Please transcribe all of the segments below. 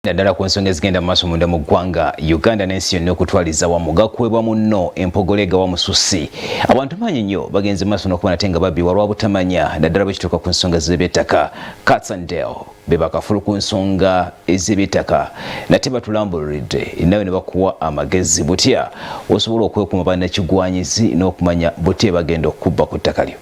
Naddala ku nsonga ezigenda mu maaso munda mu ggwanga Uganda n'ensi yonna okutwaliza wamu gakwebwa munno empogolega wa mususi. Abantu manyi nnyo bagenze mu maaso n'okubona ate nga babbiwa lwa butamanya naddala bwe kituuka ku nsonga z'eby'ettaka. Cats and Dale be bakafulu ku nsonga ez'eby'ettaka nate batulambulidde nawe ne bakuwa amagezi butya osobola okwekuuma bannakigwanyizi n'okumanya butya bagenda okubba ku ttaka lyo.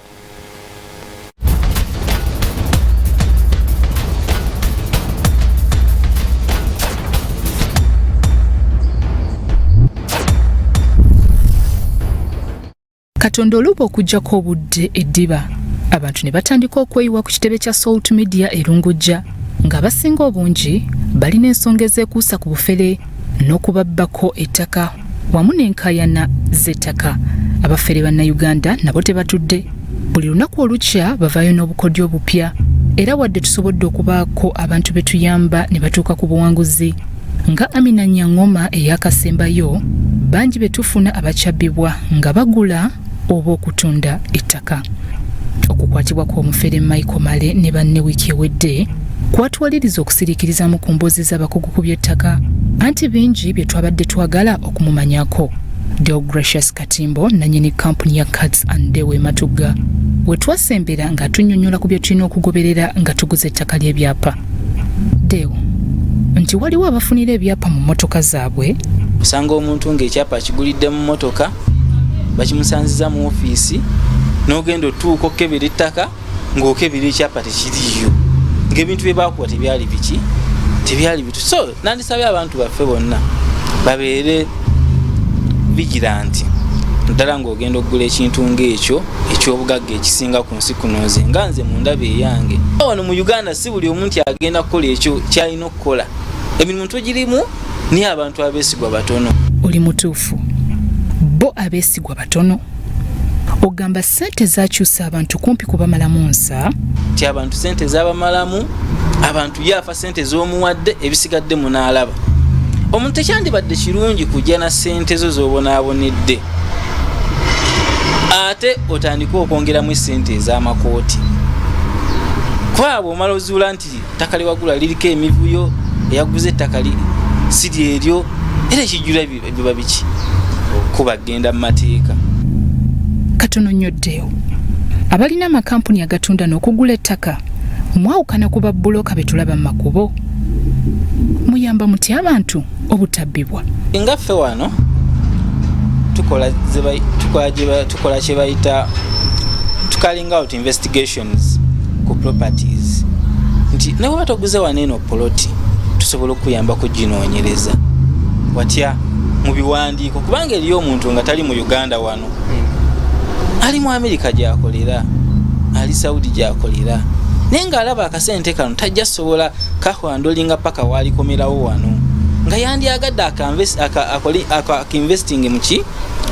Katonda oluba okujjako obudde eddiba abantu ne batandika okweyiwa ku kitebe kya Salt Media erungujja nga basinga obungi balina ensonga ezeekuusa ku bufere n'okubabbako ettaka wamu n'enkaayana z'ettaka. Abafere bannayuganda nabo tebatudde, buli lunaku olukya bavaayo n'obukodyo obupya era wadde tusobodde okubaako abantu be tuyamba ne batuuka ku buwanguzi nga Amina Nyangoma eyakasembayo bangi be tufuna abakyabbibwa nga bagula oba okutunda ettaka. Okukwatibwa kw'omufere Michael Male ne banne wiiki ewedde kwatwaliriza okusiriikirizamu ku mboozi z'abakugu ku by'ettaka anti bingi bye twabadde twagala okumumanyako. Deogracious Katimbo nannyini kampuni ya Cats and Dale Matugga we twasembera nga tunnyonnyola ku bye tulina okugoberera nga tuguza ettaka ly'ebyapa. Deo, nti waliwo abafunira ebyapa mu mmotoka zaabwe. Osanga omuntu ng'ekyapa akigulidde mu mmotoka bakimusanziza mu ofiisi n'ogenda otuuka okukebera ettaka ng'okebera ekyapa tekiriyo ng'ebintu bye baakuwa tebyali biki tebyali bitu. So nandisabye abantu baffe bonna babeere vigilanti ddala ng'ogenda okugula ekintu ng'ekyo eky'obugagga ekisinga ku nsi kuno nze nga nze mu ndaba eyange. Wano mu Uganda si buli omuntu agenda kukola ekyo kyalina okukola. Emirimu tugirimu niye abantu abeesigwa batono. Oli mutuufu, bo abeesigwa batono. Ogamba ssente zakyusa abantu kumpi kubamalamu nsa. Ti abantu ssente zabamalamu, abantu yafa ssente z'omuwadde ebisigadde munaalaba. Omuntu tekyandibadde kirungi kujja na ssente zo z'obonaabonedde ate otandika okwongeramu essente ez'amakooti. Kwabo omala ozuula nti ttaka liwagula liriko emivuyo eyaguze ettaka siri eryo era ekijjula biba biki kuba genda mu mateeka. Katono nnyo Deo, abalina amakampuni agatunda n'okugula ettaka mwawukana ku babbuloka be tulaba mu makubo. Muyamba muti abantu obutabbibwa. Ngaffe wano tukola kye bayita tukaling out investigations ku properties nti ne bwe toguze wano eno poloti tusobola okuyamba kuginoonyereza watya mu biwandiiko kubanga eriyo omuntu nga tali mu Uganda wano ali mu Amerika gy'akolera ali Saudi gy'akolera naye ng'alaba akasente kano tajja sobola kahwandolinga paka waalikomerawo wano nga yandyagadde aka-investing muki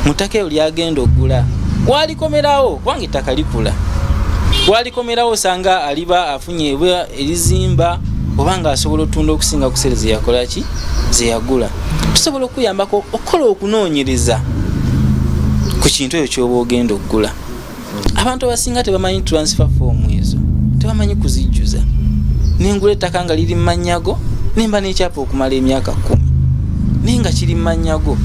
mu ttaka eryo lyagenda oggula waalikomerawo kubanga ettaka likula waalikomerawo osanga aliba afunye erizimba obanga asobola otunda okusinga ku sente zeyakola ki zeyagula. Tusobola okuyambako okukola okunoonyereza ku kintu ekyo ky'oba ogenda oggula. Abantu abasinga tebamanyi transfer form ezo, tebamanyi kuzijjuza. Nengula ettaka nga liri mu mannyago nemba n'ekyapa okumala emyaka 10 naye nga kiri mu mannyago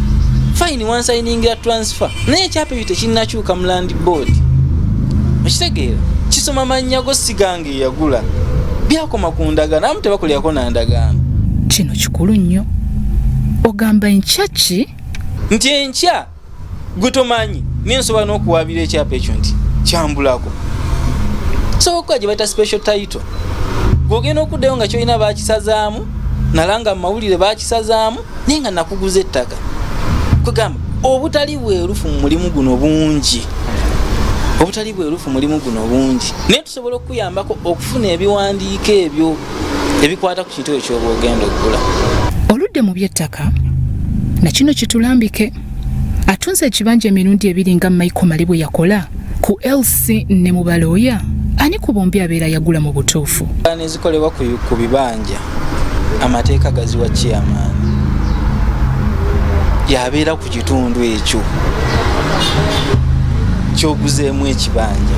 fine wansayiningira transfer naye ekyapa ebyo tekinnakyuka mu land board. Okitegeera kisoma mannyago sigange eyagula byakoma ku ndagaano amu tebakolyako nandagaano. Kino kikulu nnyo. Ogamba enkya ki? Nti enkya gwe tomanyi naye nsobola n'okuwaabira ekyapa ekyo nti kyambulako. So okwa gye bayita special title gw'ogenda okuddayo nga kyolina baakisazaamu nalanga mu mawulire baakisazaamu naye nga nakuguza ettaka. Kugamba obutali bwerufu mu mulimu guno bungi. Obutali bwerufu mulimu guno bungi. Naye tusobola okuyambako okufuna ebiwandiiko ebyo ebikwata ku kintu ekyo oba ogenda oggula. Oludde mu by'ettaka na kino kitulambike. Atunze ekibanja emirundi ebiri nga Michael Male bwe yakola ku LC ne mu balooya. Ani ku bombi abeera yagula mu butuufu? Nezikolebwa ku bibanja amateeka gaziwa chairman yabeera ku kitundu ekyo kyoguzeemu ekibanja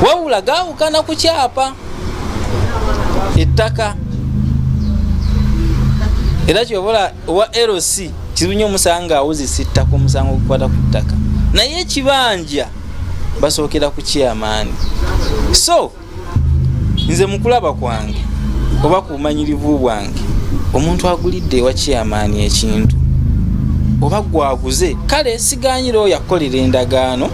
wawula gaawukana ku kyapa ettaka era kyobola owa LC kizunyo musanga awuzisitta ku musango okukwata ku ttaka naye ekibanja basookera ku chairman. So nze mukulaba kwange oba kumanyirivu bwange omuntu agulidde wa chairman ekintu oba gwaguze kale siganyiro yakolera endagaano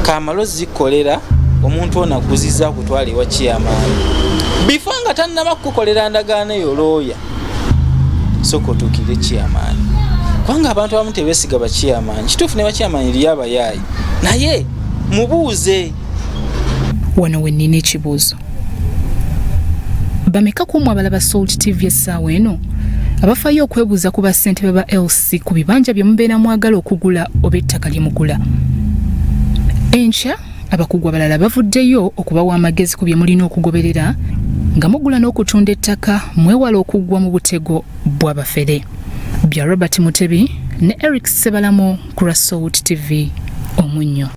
kamalozi zikolera omuntu ona kuziza kutwala wa chairman before nga tannaba kukolera endagaano eyo looya soko tukire chairman kwanga abantu abamu tebesiga ba chairman kituufu ne ba chairman liyaba yayi naye mubuuze wano wennina ekibuuzo bameka kumwe abalaba Salt TV essaawa eno abafaayo okwebuuza ku bassentebe ba LC ku bibanja bye mubeera mwagala okugula oba ettaka lye mugula. Enkya abakugu abalala bavuddeyo okubawa amagezi ku bye mulina okugoberera nga mugula n'okutunda ettaka mwewala okuggwa mu butego bw'abafere. Bya Robert Mutebi ne Eric Sebalamo ku Salt TV Omunnyo.